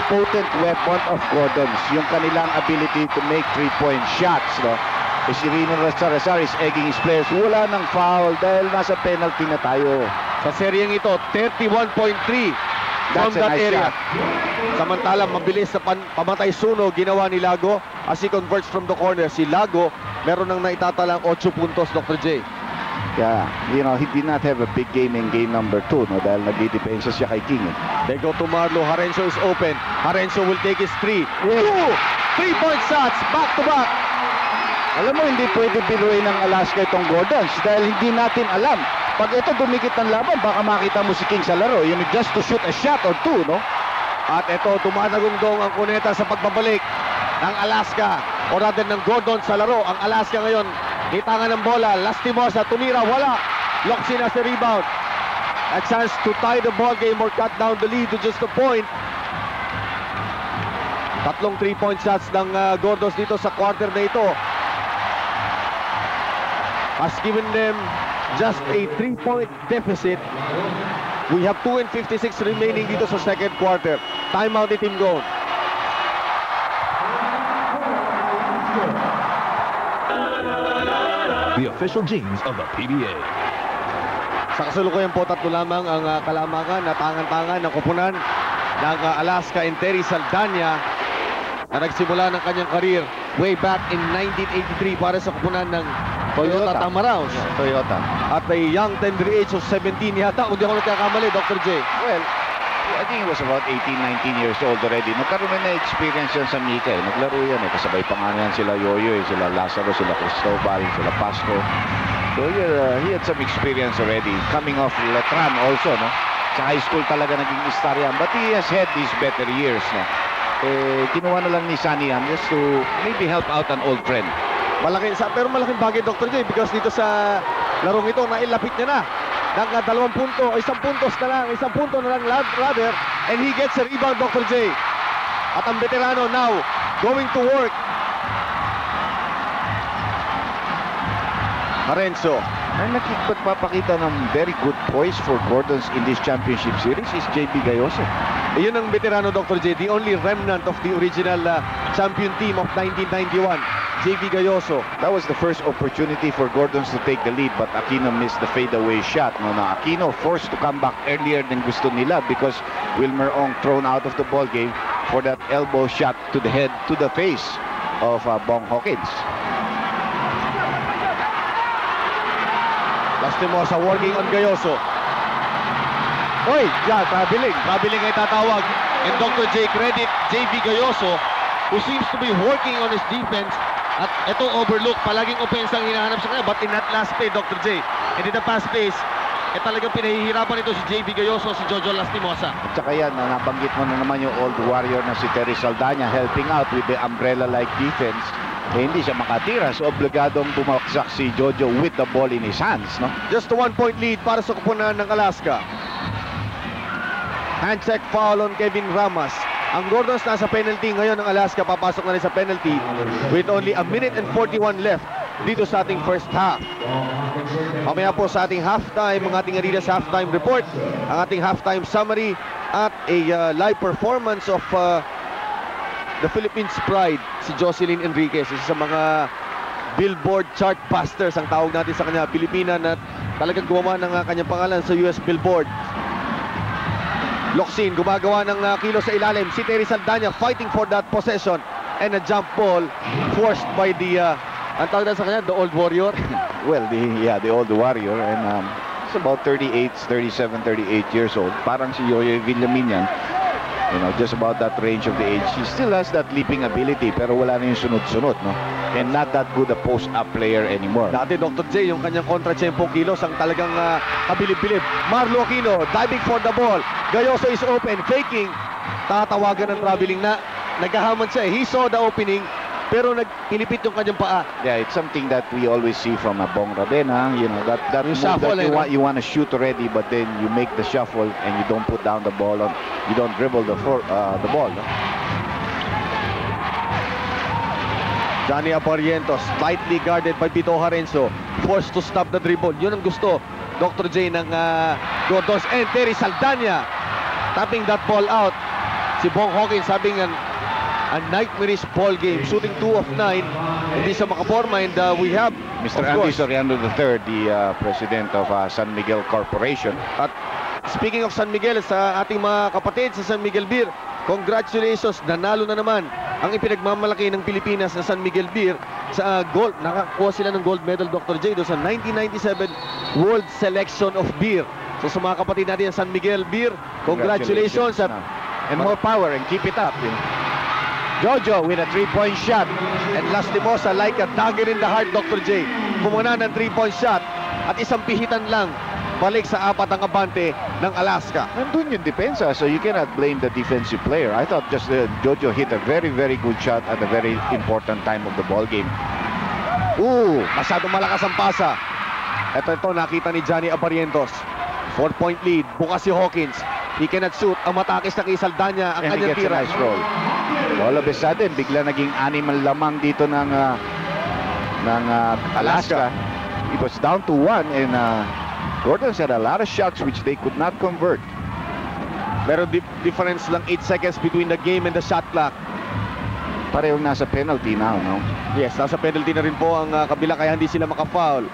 potent weapon of Gordon's, yung kanilang ability to make three-point shots, no? Si Rino Salazar is egging his players. Wala ng foul dahil nasa penalty na tayo. Sa seryeng ito, 31.3 from that nice area. shot. Samantalang mabilis sa pamatay sunog ginawa ni Lago as he converts from the corner. Si Lago meron nang naitatalang 8 puntos, Dr. J. Yeah, you know, he did not have a big game in game number 2, no, dahil nagdidepensa siya kay King. They go to Marlo. Harencio is open. Harencio will take his 3. 3-point shots, back to back. Alam mo, hindi pwede biruin ng Alaska itong Gordons dahil hindi natin alam. Pag ito dumikit ng laban, baka makita mo si King sa laro. You know, just to shoot a shot or two, no? At ito, tumatagong-dong ang kuneta sa pagbabalik ng Alaska o rather ng Gordon sa laro. Ang Alaska ngayon, hitangan ng bola. Lastimosa, tumira, wala. Locsin as the rebound. A chance to tie the ball game or cut down the lead to just a point. Tatlong 3-point shots ng Gordons dito sa quarter na ito has given them just a 3-point deficit. We have 2:56 remaining dito sa second quarter. Timeout ni Team Gold. The official jeans of the PBA. Sa kasalukuyan po, tatlo lamang ang kalamangan na tangan-tangan ng kupunan ng Alaska and Terry Saldana na nagsimula ng kanyang career way back in 1983 para sa kupunan ng Toyota Tamaraos. Toyota. At a young tender age of 17 yata, kung di ako nagkakamali, Dr. J. Well, I think he was about 18, 19 years old already. Nagkaroon na experience yan sa Mika. Naglaro yan. Kasabay pa nga yan sila Yoyo, sila Lazaro, sila Cristobal, sila Pasco. So he had some experience already. Coming off Letran also, no? Sa high school talaga naging star yan. But he has had these better years, no? Kinuha na lang ni Sunny yan just to maybe help out an old friend. Pero malaking bagay, Dr. J, because dito sa larong ito, nailapit niya na ng 2 punto, isang punto na lang rather, and he gets a rebound, Dr. J. At ang veterano now going to work. Harencio. Ang nakikipagpapakita ng very good poise for Gordons in this championship series is JB Gayoso. Iyon ang veterano, Dr. J, the only remnant of the original champion team of 1991. JB Gayoso. That was the first opportunity for Gordons to take the lead, but Aquino missed the fadeaway shot. No, Aquino forced to come back earlier than gusto nila because Wilmer Ong thrown out of the ball game for that elbow shot to the head, to the face of Bong Hawkins. Lastimosa working on Gayoso. Oy, yeah, Trabiling ay tatawag. And Dr. J, credit JB Gayoso, who seems to be working on his defense. At ito overlook, palaging offense ang hinahanap sa kanya. But in that last play, Dr. J, and in the past plays, talagang pinahihirapan ito si JB Gayoso, si Jojo Lastimosa. At saka yan, nabanggit mo na naman yung old warrior na si Terry Saldana helping out with the umbrella-like defense. Hindi siya makatira, so obligadong bumaksak si Jojo with the ball in his hands, no? Just a 1-point lead para sa kupunan ng Alaska. Hand check foul on Kevin Ramas. Ang Gordons nasa penalty ngayon ng Alaska, papasok na rin sa penalty with only 1 minute and 41 left dito sa ating first half. Mamaya po sa ating halftime, ang ating Adidas halftime report, ang ating halftime summary at a live performance of the Philippines Pride, si Jocelyn Enriquez, isa sa mga Billboard chart busters ang tawag natin sa kanya, Pilipina na talagang gumawa ng kanyang pangalan sa US Billboard. Locsin gumagawa ng kilo sa ilalim. Si Terry Saldana fighting for that possession and a jump ball forced by the ang tawag sa kanya, the old warrior. Well, the old warrior, and it's about 38, 37, 38 years old. Parang si Yoyo Villamin yan. You know, just about that range of the age. He still has that leaping ability, pero wala na yung sunod-sunod, no? And not that good a post-up player anymore. Dati, Dr. J, yung kanyang kontra-tempo kilos ang talagang kabilib-bilib. Marlo Aquino diving for the ball. Gayoso is open, faking. Tatawagan ng traveling na naghahaman siya. He saw the opening, pero pinipit yung kanyang paa. Yeah, it's something that we always see from Bong Radena. You know, that move shuffle, that you want to shoot already, but then you make the shuffle and you don't put down the ball on. You don't dribble the ball. No? Johnny Aparientos, tightly guarded by Pito Harencio, forced to stop the dribble. Yun ang gusto, Dr. J, ng Gordons. And Terry Saldana tapping that ball out. Si Bong Hawkins having a nightmarish ball game, shooting 2 of 9. Hindi siya makaporma, and we have, Mr. of Andy course, Soriano III, the president of San Miguel Corporation. at speaking of San Miguel, sa ating mga kapatid sa San Miguel Beer, congratulations, nanalo na naman ang ipinagmamalaki ng Pilipinas na San Miguel Beer sa gold. Nakakuha sila ng gold medal, Dr. J, sa 1997 World Selection of Beer. So sa mga kapatid natin sa San Miguel Beer, congratulations at And more power and keep it up. Jojo with a 3-point shot. And Lastimosa like a dagger in the heart, Dr. J. Kumuna ng 3-point shot at isang pihitan lang balik sa apat ang abante ng Alaska. Nandun yung depensa, so you cannot blame the defensive player. I thought just Jojo hit a very, very good shot at a very important time of the ball game. Masyadong malakas ang pasa. Ito, nakita ni Johnny Abarientos. 4-point lead. Bukas si Hawkins. He cannot shoot. Ang matakis na kay Saldana ang And he kanyang gets a tira. nice roll. All of a sudden, bigla naging 6 ang lamang dito ng Alaska. It was down to 1 and Gordons had a lot of shots which they could not convert. Pero difference lang 8 seconds between the game and the shot clock. Parehong nasa penalty now, no? Yes, nasa penalty na rin po ang kabila kaya hindi sila maka-foul.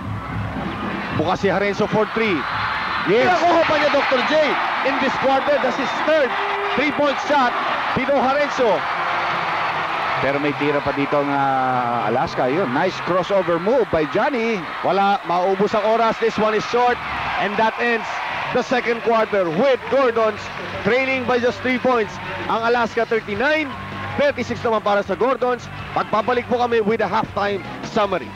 Bukas si Harenzo for 3. Yes. Nakuha pa niya, Dr. J. In this quarter, that's his third 3-point shot. Pino Harenzo. Pero may tira pa dito ng Alaska. Yun, nice crossover move by Johnny. Wala, maubos ang oras. This one is short. And that ends the second quarter with Gordons trailing by just 3 points. Ang Alaska 39, 36 naman para sa Gordons. Pagpabalik po kami with a halftime summary.